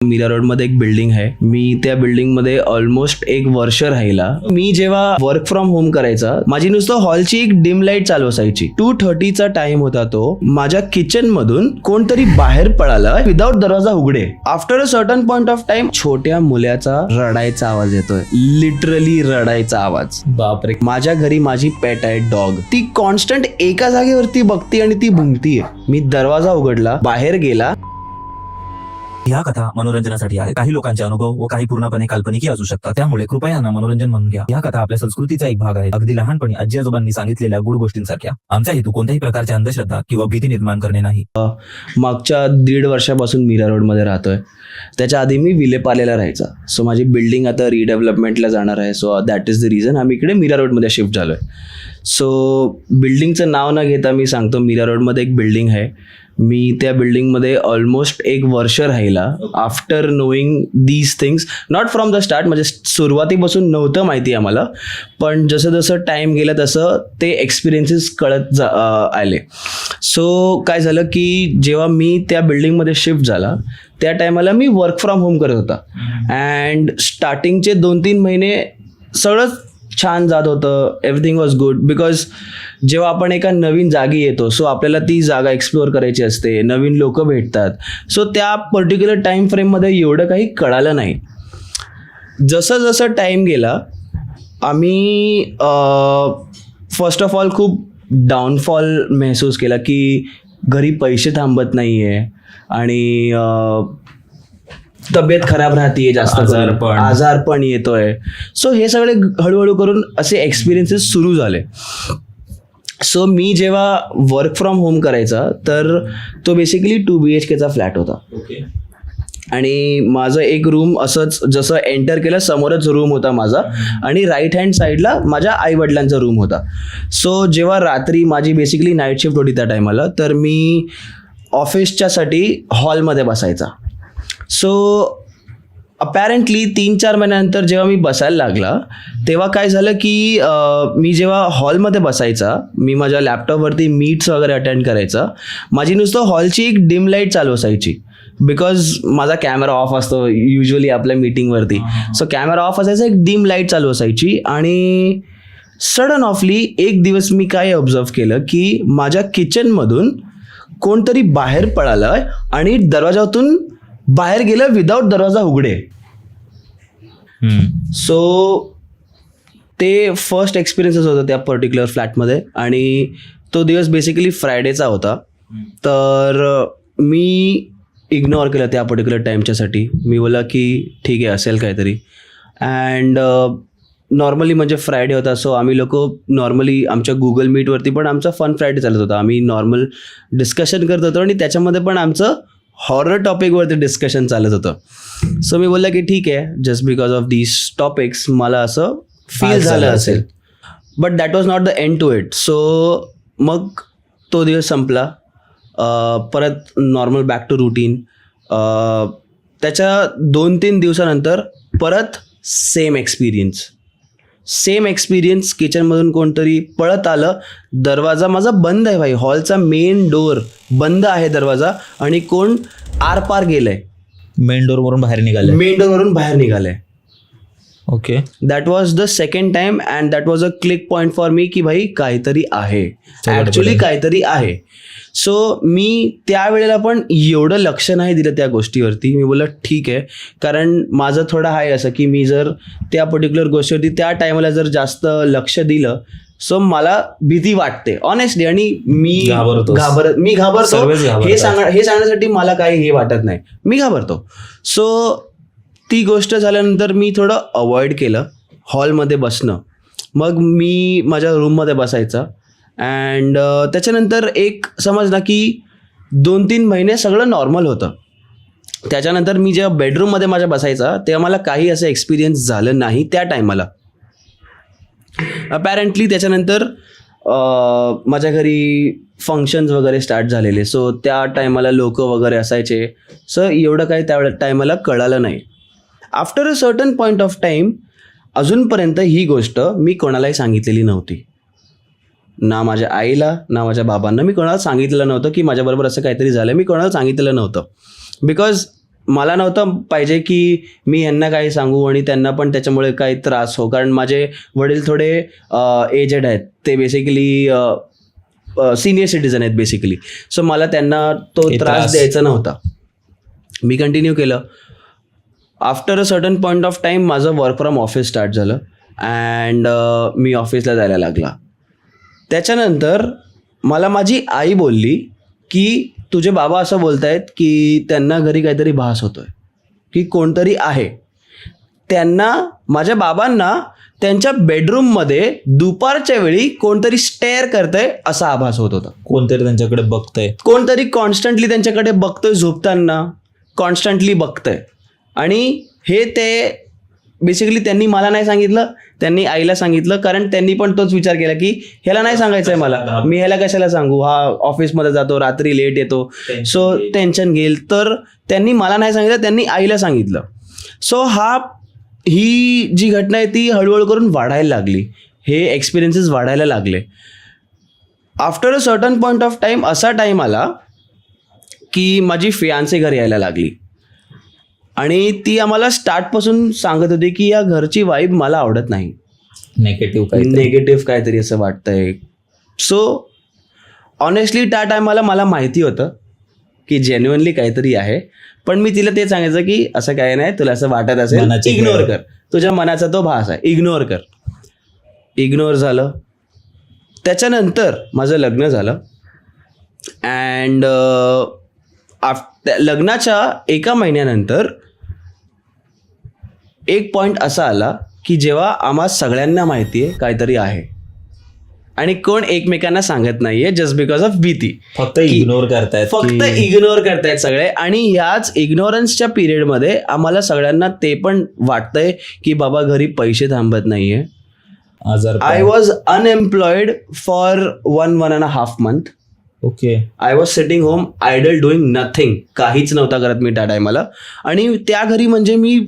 मीरा रोडमध्ये एक बिल्डिंग आहे. मी त्या बिल्डिंगमध्ये ऑलमोस्ट 1 वर्ष राहिला. मी जेव्हा वर्क फ्रॉम होम करायचा, माझी नुसतं हॉलची एक डिम लाईट चालू असायची. 2:30चा टाइम होता तो. माझ्या किचन मधून कोणतरी बाहेर पळाला विदाउट दरवाजा उघडे. After a certain point of time छोट्या मुलाचा रडायचा आवाज येतोय, लिटरली रडायचा आवाज. बापरे. माझ्या घरी माझी पेट आहे डॉग. ती कॉन्स्टंट एका जागेवरती बघती आणि ती भुंकतीये. मी दरवाजा उघडला, बाहेर गेला. या कथा मनोरंजनासाठी आहे. काही लोकांचे अनुभव व काही पूर्णपणे काल्पनिकही असू शकतात, त्यामुळे कृपया यांना मनोरंजन म्हणून घ्या. या कथा आपल्या संस्कृतीचा एक भाग आहे, अगदी लहानपणी आजी आजोबांनी सांगितलेल्या गुड गोष्टींसारख्या. आमचा हेतू कोणत्याही प्रकारच्या अंधश्रद्धा किंवा भीती निर्माण करणे नाही. मागच्या 1.5 वर्षापासून मीरा रोडमध्ये राहतोय. त्याच्या आधी मी विलेपार्लेला राहायचा. सो माझी बिल्डिंग आता रिडेव्हलपमेंटला जाणार आहे. So that is the reason आम्ही इकडे मीरा रोडमध्ये शिफ्ट झालोय. सो बिल्डिंगचं नाव न घेता मी सांगतो, मीरा रोडमध्ये एक बिल्डिंग आहे. मी त्या बिल्डिंगमध्ये ऑलमोस्ट 1 वर्ष राहिला. After knowing these things, not from the start, म्हणजे सुरुवातीपासून नव्हतं माहिती आम्हाला, पण जसं जसं टाईम गेला तसं ते एक्सपिरियन्सेस कळत आले. सो काय झालं की जेव्हा मी त्या बिल्डिंगमध्ये शिफ्ट झाला त्या टायमाला मी वर्क फ्रॉम होम करत होता. अँड स्टार्टिंगचे 2-3 महिने सगळंच छान जात होतं. Everything was good. बिकॉज जेव्हा आपण एका नवीन जागी येतो, सो आपल्याला ती जागा एक्सप्लोअर करायची असते, नवीन लोक भेटतात. सो त्या पर्टिक्युलर टाईम फ्रेममध्ये एवढं काही कळालं नाही. जसं जसं टाईम गेला आम्ही फर्स्ट ऑफ ऑल खूप डाऊनफॉल महसूस केला की घरी पैसे थांबत नाही आहे आणि तब्येत खराब राहते, जास्त आजारपण येतोय. सो हे सगळे हळूहळू करून असे एक्सपिरियन्सेस सुरू झाले. सो मी जेव्हा वर्क फ्रॉम होम करायचा तर तो बेसिकली 2 BHKचा फ्लॅट होता. आणि माझं एक रूम असंच जसं एंटर केलं समोरच रूम होता माझा आणि राईट हँड साईडला माझ्या आईवडिलांचा रूम होता. सो जेव्हा रात्री माझी बेसिकली नाईट शिफ्ट होती त्या टायमाला, तर मी ऑफिसच्यासाठी हॉलमध्ये बसायचा. सो अपॅरेंटली 3-4 महिन्यानंतर जेव्हा मी बसायला लागला तेव्हा काय झालं की मी जेव्हा हॉलमध्ये बसायचा, मी माझ्या लॅपटॉपवरती मीट्स वगैरे अटेंड करायचा. माझी नुसतं हॉलची एक डिम लाईट चालू असायची. बिकॉज माझा कॅमेरा ऑफ असतो युजली आपल्या मीटिंगवरती. सो कॅमेरा ऑफ असायचा, एक डिम लाईट चालू असायची. आणि सडन ऑफली एक दिवस मी काय ऑब्झर्व केलं की माझ्या किचनमधून कोणतरी बाहेर पळालं आणि दरवाजातून बाहेर गेलं विदाउट दरवाजा उघडे. सो ते फर्स्ट एक्सपिरियन्सेस होतं त्या पर्टिक्युलर फ्लॅटमध्ये. आणि तो दिवस बेसिकली फ्रायडेचा होता. तर मी इग्नोर केलं त्या पर्टिक्युलर टाईमच्यासाठी. मी बोला की ठीक आहे असेल काहीतरी. अँड नॉर्मली म्हणजे फ्रायडे होता. सो आम्ही लोक नॉर्मली आमच्या गुगल मीटवरती पण आमचा फन फ्रायडे चालत होता. आम्ही नॉर्मल डिस्कशन करत होतो आणि त्याच्यामध्ये पण आमचं हॉरर टॉपिकवरती डिस्कशन चालत होतं. सो मी बोलला की ठीक आहे, just because of these topics मला असं फील झालं असेल. But that was not the end to it. So मग तो दिवस संपला. परत नॉर्मल बॅक टू रुटीन. त्याच्या 2-3 दिवसानंतर परत सेम एक्सपिरियन्स. किचनमधून कोणतरी पळत आलं. दरवाजा माझा बंद आहे भाई, हॉलचा मेन डोअर बंद आहे दरवाजा, आणि कोण आरपार गेलंय. मेन डोर वरून बाहेर निघालंय. Okay. That was the second time and that was a click point for me की भाई काहीतरी आहे, ॲक्च्युली काहीतरी आहे. सो मी त्यावेळेला पण एवढं लक्ष नाही दिलं त्या गोष्टीवरती. मी बोललं ठीक आहे, कारण माझं थोडं आहे असं की मी जर त्या पर्टिक्युलर गोष्टीवरती त्या टायमाला जर जास्त लक्ष दिलं सो मला भीती वाटते ऑनेस्टली. आणि मी घाबरतो. हे सांगण्यासाठी मला काही हे वाटत नाही, मी घाबरतो. सो ती गोष्ट झाल्यानंतर मी थोडं अवॉइड केलं हॉलमध्ये बसणं. मग मी माझ्या रूममध्ये बसायचा. अँड त्याच्यानंतर एक समज ना की 2-3 महिने सगळं नॉर्मल होतं. त्याच्यानंतर मी जेव्हा बेडरूममध्ये माझ्या बसायचा तेव्हा मला काही असं एक्सपिरियन्स झालं नाही त्या टायमाला. अपॅरेंटली त्याच्यानंतर माझ्या घरी फंक्शन्स वगैरे स्टार्ट झालेले. सो त्या टायमाला लोक वगैरे असायचे. सो एवढं काही त्या टायमाला कळालं नाही. After a certain point of time अजूनपर्यंत ही गोष्ट मी कोणालाही सांगितलेली नव्हती. ना माझ्या आईला ना माझ्या बाबांना मी कोणाला सांगितलेलं नव्हतं की माझ्याबरोबर असं काहीतरी झालं. मी कोणाला सांगितलेलं नव्हतं. बिकॉज मला नव्हतं पाहिजे की मी यांना काही सांगू आणि त्यांना पण त्याच्यामुळे काही त्रास हो, कारण माझे वडील थोडे एजेड आहेत, ते बेसिकली सिनियर सिटीजन आहेत बेसिकली. सो मला त्यांना तो त्रास द्यायचा नव्हता. मी कंटिन्यू केलं. After a certain point of time माझं वर्क फ्रॉम ऑफिस स्टार्ट झालं अँड मी ऑफिसला जायला लागला. त्याच्यानंतर मला माझी आई बोलली की तुझे बाबा असं बोलतायत की त्यांना घरी काहीतरी भास होतोय, की कोणतरी आहे. त्यांना, माझ्या बाबांना त्यांच्या बेडरूममध्ये दुपारच्या वेळी कोणतरी स्टेअर करतंय असा आभास होत होता. कोणतरी त्यांच्याकडे बघतंय, कोणतरी कॉन्स्टंटली त्यांच्याकडे बघतोय, झोपताना कॉन्स्टंटली बघतंय. आणि हे ते बेसिकली त्यांनी मला नाही सांगितलं, त्यांनी आईला सांगितलं, कारण त्यांनी पण तोच विचार केला की ह्याला नाही सांगायचं आहे मला, मी ह्याला कशाला सांगू, हा ऑफिसमध्ये जातो, रात्री लेट येतो, सो टेन्शन घेईल. तर त्यांनी मला नाही सांगितलं, त्यांनी आईला सांगितलं. सो ही जी घटना आहे ती हळूहळू करून वाढायला लागली, हे एक्सपिरियन्सेस वाढायला लागले. After a certain point of time असा टाईम आला की माझी फियांसे घरी यायला लागली आणि ती आम्हाला स्टार्टपासून सांगत होती की या घरची वाईब मला आवडत नाही, नेगेटिव्ह काहीतरी असं वाटतंय. सो ऑनेस्टली त्या टायमाला मला माहिती होतं की जेन्युअनली काहीतरी आहे, पण मी तिला ते सांगायचं की असं काही नाही, तुला असं वाटत असेल इग्नोर कर, तुझ्या मनाचा तो भास आहे, इग्नोर कर. इग्नोर झालं. त्याच्यानंतर माझं लग्न झालं अँड लग्नाच्या 1 महिन्यानंतर एक पॉईंट असा आला की जेव्हा आम्हा सगळ्यांना माहिती आहे काहीतरी आहे आणि कोण एकमेकांना सांगत नाहीये जस्ट बिकॉज ऑफ भीती, फक्त इग्नोर करतायत सगळे. आणि ह्याच इग्नोरन्सच्या पिरियडमध्ये आम्हाला सगळ्यांना ते पण वाटतंय की बाबा घरी पैसे थांबत नाहीये. I was unemployed for 1.5 month. Okay. I was sitting home idle doing nothing, काहीच नव्हता करत मी त्या टायमाला. आणि त्या घरी म्हणजे मी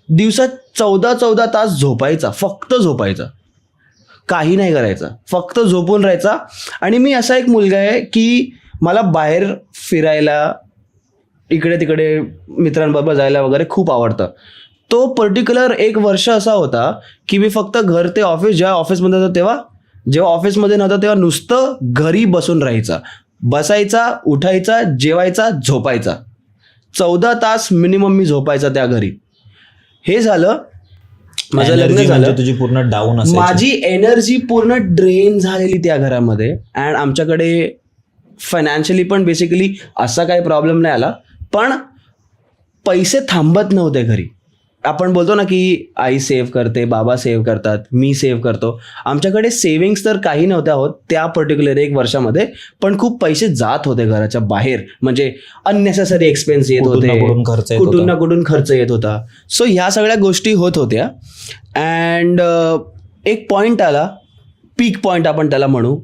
दिवसात 14 तास झोपायचा, फक्त झोपायचा, काही नाही करायचा, फक्त झोपून राहायचा. आणि मी असा एक मुलगा आहे की मला बाहेर फिरायला, इकडे तिकडे मित्रांबरोबर जायला वगैरे खूप आवडतं. तो पर्टिक्युलर 1 वर्ष असा होता की मी फक्त घर ते ऑफिस, जेव्हा ऑफिसमध्ये होतो तेव्हा, जेव्हा ऑफिसमध्ये नव्हतं तेव्हा नुसतं घरी बसून राहायचा, बसायचा, उठायचा, जेवायचा, झोपायचा. 14 तास मिनिमम मी झोपायचा त्या घरी. हे झालं, माझं लग्न झालं, तुझी पूर्ण डाऊन, माझी एनर्जी पूर्ण ड्रेन झालेली त्या घरामध्ये. अँड आमच्याकडे फायनान्शियली पण बेसिकली असा काही प्रॉब्लेम नाही आला, पण पैसे थांबत नव्हते घरी. आपण बोलतो ना की आई सेव्ह करते, बाबा सेव्ह करतात, मी सेव्ह करतो. आमच्याकडे सेव्हिंग्स तर काही नव्हत्या होत त्या पर्टिक्युलर 1 वर्षामध्ये, पण खूप पैसे जात होते घराच्या बाहेर, म्हणजे अननेसेसरी एक्सपेन्स येत होते, कुठून ना कुठून खर्च येत होता. सो ह्या सगळ्या गोष्टी होत होत्या. अँड एक पॉईंट आला, पीक पॉईंट आपण त्याला म्हणू,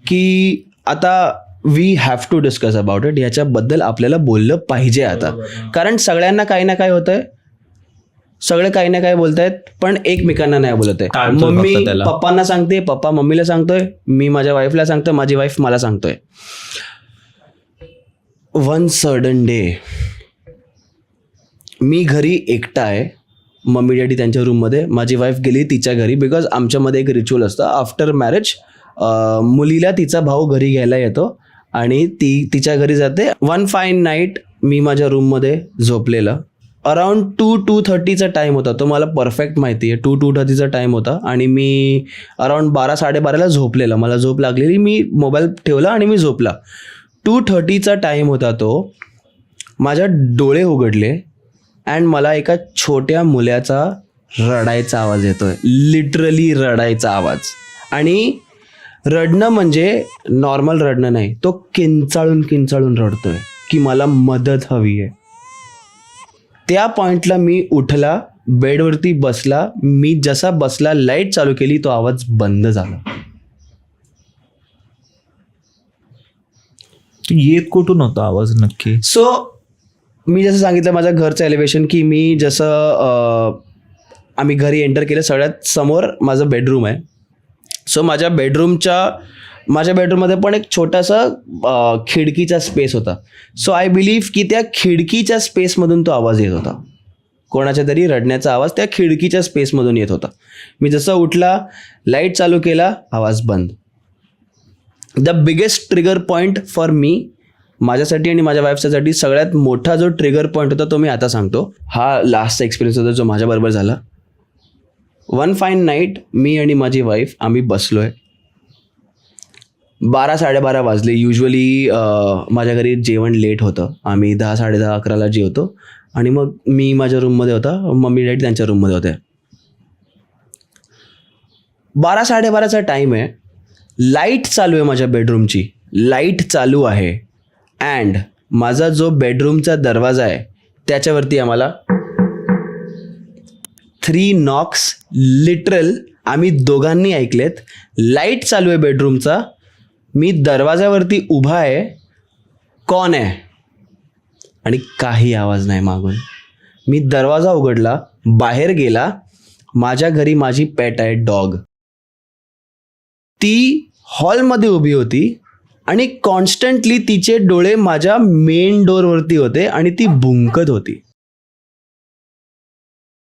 की आता we have to discuss about it, ह्याच्याबद्दल आपल्याला बोललं पाहिजे आता. कारण सगळ्यांना काही ना काही होतंय, सगळे काही ना काही बोलतायत, पण एकमेकांना नाही बोलत आहे. मम्मी पप्पांना सांगते, पप्पा मम्मीला सांगतोय, मी माझ्या वाईफला सांगतोय, माझी वाईफ मला सांगतोय. वन सडन डे मी घरी एकटा आहे, मम्मी डॅडी त्यांच्या रूममध्ये, माझी वाईफ गेली तिच्या घरी. बिकॉज आमच्यामध्ये एक रिच्युअल असतं, आफ्टर मॅरेज मुलीला तिचा भाऊ घरी घ्यायला येतो आणि ती तिच्या घरी जाते. वन फाईन नाईट मी माझ्या रूममध्ये झोपलेलं. अराउंड 2:30चा टाईम होता, तो मला परफेक्ट माहिती आहे. 2:30चा टाईम होता आणि मी अराउंड 12-12:30ला झोपलेला. मला झोप लागलेली, मी मोबाईल ठेवला आणि मी झोपला. 2:30चा टाईम होता तो. माझ्या डोळे उघडले अँड मला एका छोट्या मुलाचा रडायचा आवाज येतोय, लिटरली रडायचा आवाज. आणि रडणं म्हणजे नॉर्मल रडणं नाही, तो किंचाळून रडतोय की मला मदत हवी आहे. त्या पॉइंटला मी उठला, बेडवरती बसला. मी जसा बसला, लाईट चालू केली, तो आवाज बंद झाला. येत कुठून होता आवाज नक्की? सो मी जसं सांगितलं माझं घरचं एलिव्हेशन, की मी जसं आम्ही घरी एंटर केलं, सगळ्यात समोर माझं बेडरूम आहे. सो माझ्या बेडरूमच्या माझ्या बेडरूममध्ये पण एक छोटासा खिडकीचा स्पेस होता. सो आय बिलीव्ह की त्या खिडकीच्या स्पेसमधून तो आवाज येत होता. कोणाच्या तरी रडण्याचा आवाज त्या खिडकीच्या स्पेसमधून येत होता. मी जसं उठला, लाईट चालू केला, आवाज बंद. The biggest trigger point for me, माझ्यासाठी आणि माझ्या वाईफसाठी सगळ्यात मोठा जो ट्रिगर पॉईंट होता तो मी आता सांगतो. हा लास्टचा एक्सपिरियन्स होता जो माझ्याबरोबर झाला. वन फाईन नाईट मी आणि माझी वाईफ आम्ही बसलोय. 12-12:30 वाजले. युजली माझ्या घरी जेवण लेट होतं. आम्ही 10-10:30-11ला जेवतो आणि मग मी माझ्या रूममध्ये होता, मम्मी डॅडी त्यांच्या रूममध्ये होते. 12-12:30चा टाईम आहे. लाईट चालू आहे माझ्या बेडरूमची, लाईट चालू आहे. अँड माझा जो बेडरूमचा दरवाजा आहे त्याच्यावरती आम्हाला 3 नॉक्स लिटरल आम्ही दोघांनी ऐकलेत. लाईट चालू आहे बेडरूमचा, मी दरवाजावरती उभा आहे, कोण आहे, आणि काही आवाज नाही मागून. मी दरवाजा उघडला, बाहेर गेला. माझ्या घरी माझी पेट आहे, डॉग. ती हॉलमध्ये उभी होती आणि कॉन्स्टंटली तिचे डोळे माझ्या मेन डोअरवरती होते आणि ती भुंकत होती.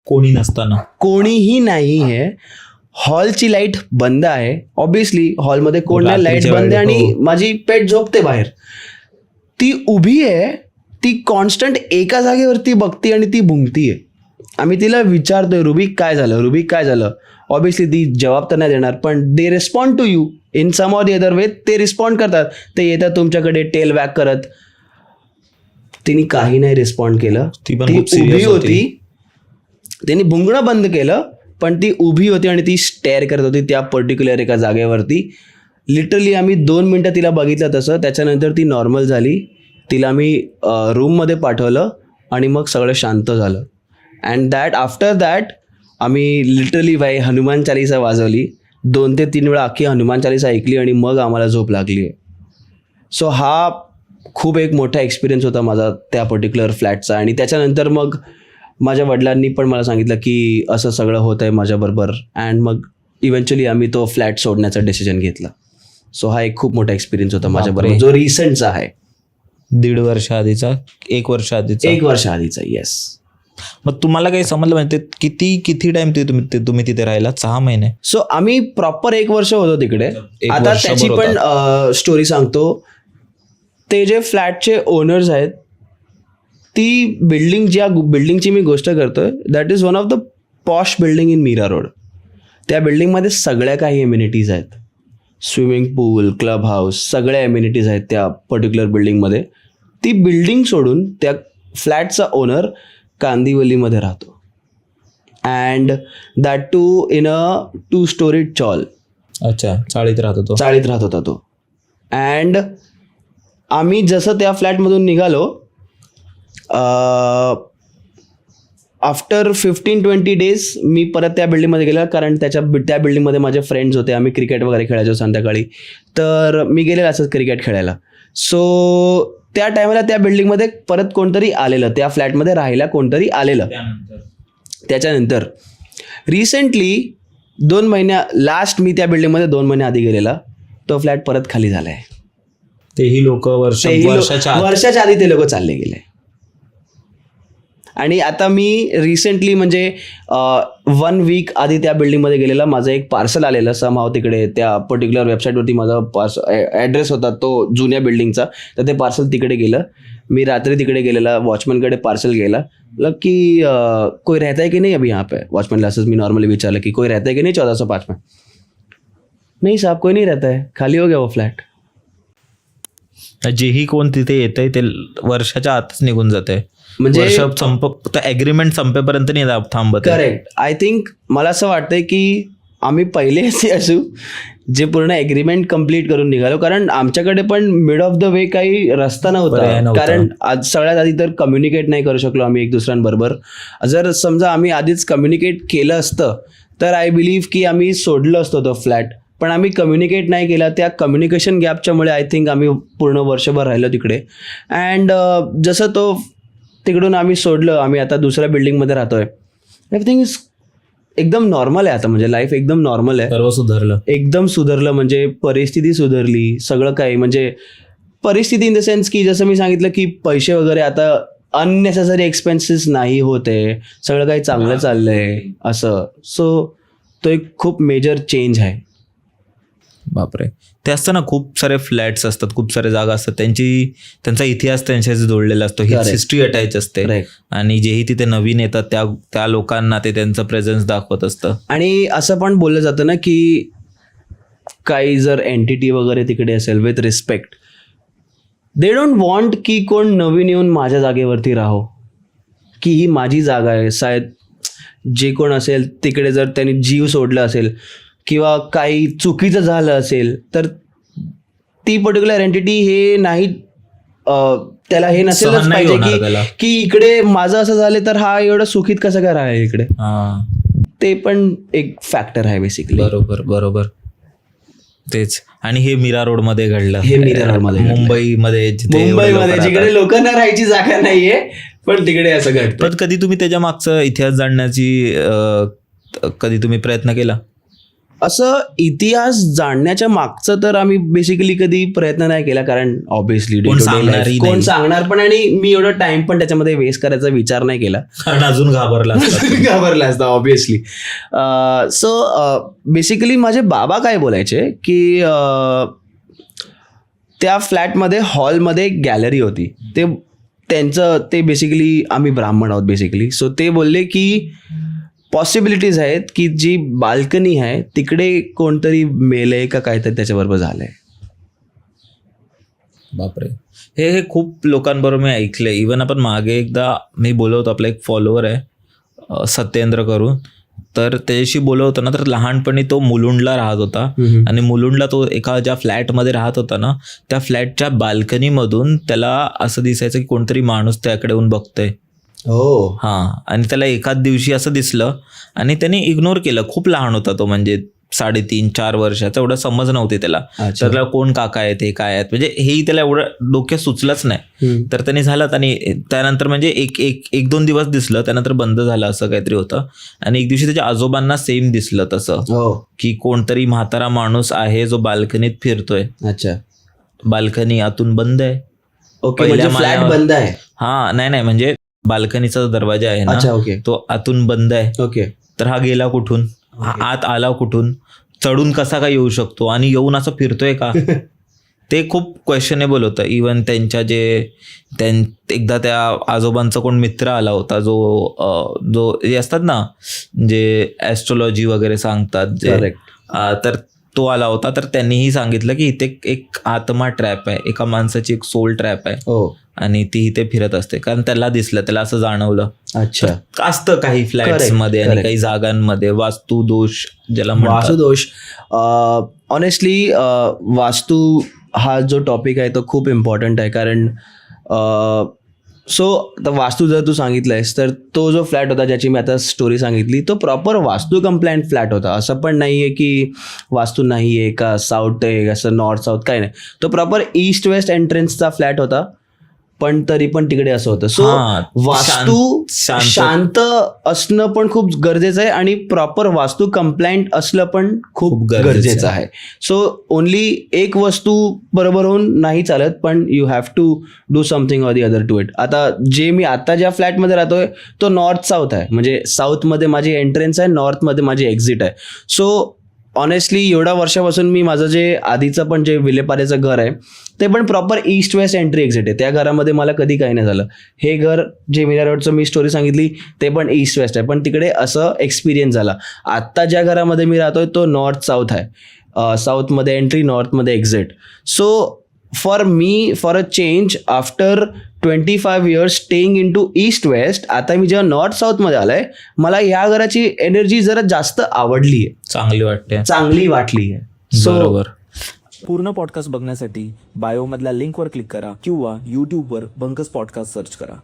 कोणी नसताना. कोणीही नाही आहे. हॉलची लाईट बंद आहे. ऑब्विसली हॉलमध्ये कोण नाही, लाईट बंद आहे आणि माझी पेट झोपते बाहेर. ती उभी आहे, ती कॉन्स्टंट एका जागेवरती बघती आणि ती भुंकतीये. आम्ही तिला विचारतोय, रुबी काय झालं, रुबी काय झालं. ऑब्विसली ती जवाब तर नाही देणार, पण they respond to you in some or the other way. ते रिस्पॉन्ड करतात, ते येतात तुमच्याकडे टेल वॅक करत. तिने काही नाही रिस्पॉन्ड केलं. ती पण ती खूप serious उभी होती. होती. त्यांनी भुंकणं बंद केलं, पण ती उभी होती आणि ती स्टेअर करत होती त्या पर्टिक्युलर एका जागेवरती. लिटरली आम्ही 2 मिनटं तिला बघितलं तसं. त्याच्यानंतर ती नॉर्मल झाली. तिला मी रूममध्ये पाठवलं आणि मग सगळं शांत झालं. अँड आफ्टर दॅट आम्ही लिटरली हनुमान चालीसा वाजवली. 2 ते 3 वेळा अख्खी हनुमान चालीसा ऐकली आणि मग आम्हाला झोप लागली आहे. सो हा खूप एक मोठा एक्सपिरियन्स होता माझा त्या पर्टिक्युलर फ्लॅटचा. आणि त्याच्यानंतर मग माझ्या वडिलांनी पण मला सांगितलं की असं सगळं होत आहे माझ्याबरोबर. अँड मग इव्हेंच्युअली आम्ही तो फ्लॅट सोडण्याचा डिसिजन घेतला. सो हा एक खूप मोठा एक्सपिरियन्स होता माझ्याबरोबर, जो रिसेंटचा आहे. 1.5 वर्ष आधीचा, 1 वर्ष आधीचा. 1 वर्ष आधीचा. येस. मग तुम्हाला काही समजलं म्हणजे किती टाइम तुम्ही तिथे राहिला? 6 महिने. सो आम्ही प्रॉपर 1 वर्ष होतो तिकडे. 1 आता वर्षभर त्याची पण स्टोरी सांगतो. ते जे फ्लॅटचे ओनर्स आहेत, ती बिल्डिंगची मी गोष्ट करतोय, that is one of the posh building in Mira Road. त्या बिल्डिंगमध्ये सगळ्या काही एम्युनिटीज आहेत. स्विमिंग पूल, क्लब हाऊस, सगळ्या एम्युनिटीज आहेत त्या पर्टिक्युलर बिल्डिंगमध्ये. ती बिल्डिंग सोडून त्या फ्लॅटचा ओनर कांदिवलीमध्ये राहतो. And that too in a 2 story chawl. अच्छा, चाळीत राहत होता तो. अँड आम्ही जसं त्या फ्लॅटमधून निघालो, आफ्टर 15-20 days मी परत त्या बिल्डिंगमध्ये गेलो, कारण त्या बिल्डिंगमध्ये माझे फ्रेंड्स होते. आम्ही क्रिकेट वगैरे खेळायचो संध्याकाळी. तर मी गेलेलो असंच क्रिकेट खेळायला. सो त्या टायमाला त्या बिल्डिंगमध्ये परत कोणतरी आलेलं, त्या फ्लॅटमध्ये राहायला कोणतरी आलेलं. त्याच्यानंतर रिसेंटली 2 महिन्या लास्ट मी त्या बिल्डिंगमध्ये 2 महिने आधी गेलेला. तो फ्लॅट परत खाली झाला आहे. तेही लोक वर्षाच्या आधी ते लोक चालले गेले. आणि आता मी रिसेंटली म्हणजे 1 week आधी त्या बिल्डिंगमध्ये गेलेला. माझं एक पार्सल आलेलं समहाव तिकडे त्या पर्टिक्युलर वेबसाईटवरती. माझा ॲड्रेस होता तो जुन्या बिल्डिंगचा, तर ते पार्सल तिकडे गेलं. मी रात्री तिकडे गेलेला, वॉचमॅनकडे पार्सल गेला. मतलब की कोई रहता है की नाही अभी यहाँ पे. वॉचमॅनला असंच मी नॉर्मली विचारलं की कोई रहता है की नाही 1405 में. नहीं साहब, कोई नहीं रहता है, खाली हो गया वो फ्लॅट. जेही कोण तिथे येतंय ते वर्षाच्या आतच निघून जाते. म्हणजे ॲग्रीमेंट संपेपर्यंत नाही थांबत. करेक्ट. आय थिंक मला असं वाटतंय की आम्ही पहिले असे असू जे पूर्ण ॲग्रीमेंट कम्प्लीट करून निघालो, कारण आमच्याकडे पण मिड ऑफ द वे काही रस्ता नव्हता. कारण आज सगळ्यात आधी तर कम्युनिकेट नाही करू शकलो आम्ही एक दुसऱ्यांबरोबर. जर समजा आम्ही आधीच कम्युनिकेट केलं असतं तर आय बिलीव्ह की आम्ही सोडलो असतो तो फ्लॅट. पण आम्ही कम्युनिकेट नाही केला. त्या कम्युनिकेशन गॅपच्यामुळे आय थिंक आम्ही पूर्ण वर्षभर राहिलो तिकडे. अँड जसं तो तिकडून आम्ही सोडलं, आम्ही आता दुसऱ्या बिल्डिंगमध्ये राहतोय. एव्हरीथिंग इज एकदम नॉर्मल आहे आता, म्हणजे लाईफ एकदम नॉर्मल आहे, सर्व सुधारलं. एकदम सुधारलं. म्हणजे परिस्थिती सुधारली, सगळं काही. म्हणजे परिस्थिती इन द सेन्स की जसं मी सांगितलं की पैसे वगैरे आता अननेसेसरी एक्सपेन्सेस नाही होते, सगळं काही चांगलं चाललंय असं. सो तो एक खूप मेजर चेंज आहे. बापरे. ते असतं ना, खूप सारे फ्लॅट्स असतात, खूप सारे जागा असतात, त्यांचा इतिहास त्यांच्याशी जोडलेला असतो, Correct. हिस्ट्री अटॅच असते. Correct. आणि जेही तिथे नवीन येतात त्या लोकांना ते त्यांचं प्रेझेन्स दाखवत असतं. आणि असं पण बोललं जातं ना की काही जर एंटिटी वगैरे तिकडे असेल, with respect, they don't want की कोण नवीन येऊन माझ्या जागेवरती राहो, की ही माझी जागा आहे. शायद जे कोण असेल तिकडे जर त्यांनी जीव सोडला असेल किंवा काही चुकीचं झालं असेल तर ती पर्टिक्युलर एंटिटी हे नाही त्याला हे नसेलच सहन नाही पाहिजे होणार त्याला. की इकडे माझं असं झालं तर हा एवढं सुखीत कसं काय राहील इकडे. ते पण एक फॅक्टर आहे बेसिकली. बरोबर. तेच. आणि हे मीरा रोड मध्ये घडलं. हे मीरा रोडमध्ये घडलं. मुंबईमध्ये जिकडे लोकांना राहायची जागा नाहीये, पण तिकडे असं घडतं. पण कधी तुम्ही त्याच्या मागचा इतिहास जाणण्याची कधी तुम्ही प्रयत्न केला? असं इतिहास जाणण्याच्या मागचं तर आम्ही बेसिकली कधी प्रयत्न नाही केला, कारण ऑब्विसली कोण सांगणारही कोण नाही. सांगणार पण, आणि मी एवढा टाइम पण त्याच्यामध्ये वेस्ट करायचा विचार नाही केला. कारण अजून घाबरला असता. घाबरला असता ऑब्विसली. सो बेसिकली माझे बाबा काय बोलायचे की त्या फ्लॅटमध्ये हॉलमध्ये एक गॅलरी होती. ते बेसिकली आम्ही ब्राह्मण आहोत बेसिकली. सो ते बोलले की पॉसिबिलिटीज आहेत की जी बाल्कनी आहे तिकडे कोणतरी मेलंय का काहीतरी त्याच्याबरोबर झालंय. बापरे. हे खूप लोकांबरोबर मी ऐकलंय. इवन आपण मागे एकदा मी बोलवतो, आपला एक फॉलोअर आहे सत्येंद्र करून, तर त्याच्याशी बोलवतो ना, तर लहानपणी तो मुलुंडला राहत होता. आणि मुलुंडला तो एका ज्या फ्लॅटमध्ये राहत होता ना, त्या फ्लॅटच्या बाल्कनीमधून त्याला असं दिसायचं की कोणतरी माणूस त्याकडे येऊन बघतोय. हो. हां. आणि त्याला एकाच दिवशी असं दिसलं आणि त्याने इग्नोर केलं. खूप लहान होता तो, म्हणजे 3.5-4 वर्षाचा, एवढं समज नव्हती त्याला. तर त्याला कोण काका आहेत, हे काय आहेत, म्हणजे हेही त्याला एवढं डोक्यात सुचलंच नाही. तर त्यांनी झालं. आणि त्यानंतर म्हणजे एक 2 दिवस दिसलं, त्यानंतर बंद झालं, असं काहीतरी होतं. आणि एक दिवशी त्याच्या आजोबांना सेम दिसलं तसं, की कोणतरी म्हातारा माणूस आहे जो बाल्कनीत फिरतोय. अच्छा. बाल्कनी आतून बंद आहे. ओके, म्हणजे फ्लॅट बंद आहे. हां. नाही, म्हणजे बाल्कनीचा दरवाजा आहे ना, तो आतून बंद आहे. ओके. तर हा गेला कुठून, आत आला कुठून, चढून कसा काय येऊ शकतो, आणि येऊन असं फिरतोय का, ते खूप क्वेश्चनेबल होतं. इवन एकदा त्या आजोबांचा कोण मित्र आला होता, जो जे असतात ना, जे ॲस्ट्रोलॉजी वगैरे सांगतात जे, तर तो आला होता. तर त्यांनीही सांगितलं की इथे एक आत्मा ट्रॅप आहे, एका माणसाची एक सोल ट्रॅप आहे, आणि ती इथे फिरत असते. कारण त्याला दिसलं, त्याला असं जाणवलं. अच्छा. असतं काही फ्लॅट्स मध्ये आणि काही जागांमध्ये वास्तू दोष ज्याला म्हणतात. वास्तू दोष. ऑनेस्टली वास्तू हा जो टॉपिक आहे तो खूप इम्पॉर्टंट आहे, कारण वास्तू जर तू सांगितलंयस तर तो जो फ्लॅट होता ज्याची मी आता स्टोरी सांगितली, तो प्रॉपर वास्तू कंप्लायंट फ्लॅट होता. असं पण नाहीये की वास्तू नाहीये का साऊथ आहे असं नॉर्थ साऊथ, काही नाही. तो प्रॉपर ईस्ट वेस्ट एंट्रन्सचा फ्लॅट होता, पण तरी पण तिकडे असं होतं. सो वास्तू शांत असणं पण खूप गरजेचं आहे, आणि प्रॉपर वास्तू कंप्लायंट असलं पण खूप गरजेचं आहे. सो ओनली एक वस्तू बरोबर होऊन नाही चालत, पण you have to do something or the other to it. आता मी आता ज्या फ्लॅटमध्ये राहतोय तो नॉर्थ साऊथ आहे, म्हणजे साऊथमध्ये माझी एंट्रन्स आहे, नॉर्थमध्ये माझी एक्झिट आहे. सो ऑनेस्टली एवढ्या वर्षापासून मी माझं जे आधीचं पण जे विलेपार्लेचं घर आहे ते पण proper east west entry exit आहे. त्या घरामध्ये मला कधी काही नाही झालं. हे घर जे मीरा रोडचं मी स्टोरी सांगितली ते पण ईस्ट वेस्ट आहे, पण तिकडे असं एक्सपिरियन्स झाला. आत्ता ज्या घरामध्ये मी राहतोय तो नॉर्थ साऊथ आहे, साऊथमध्ये एंट्री, नॉर्थमध्ये exit. So for me, for a change, after 25 years staying in to east west, आता मी जेव्हा नॉर्थ साऊथमध्ये आलोय, मला ह्या घराची एनर्जी जरा जास्त आवडली आहे, चांगली वाटली आहे. बरोबर. पूर्ण पॉडकास्ट बघण्यासाठी बायोमधल्या लिंकवर क्लिक करा किंवा यूट्यूबवर बंकस पॉडकास्ट सर्च करा.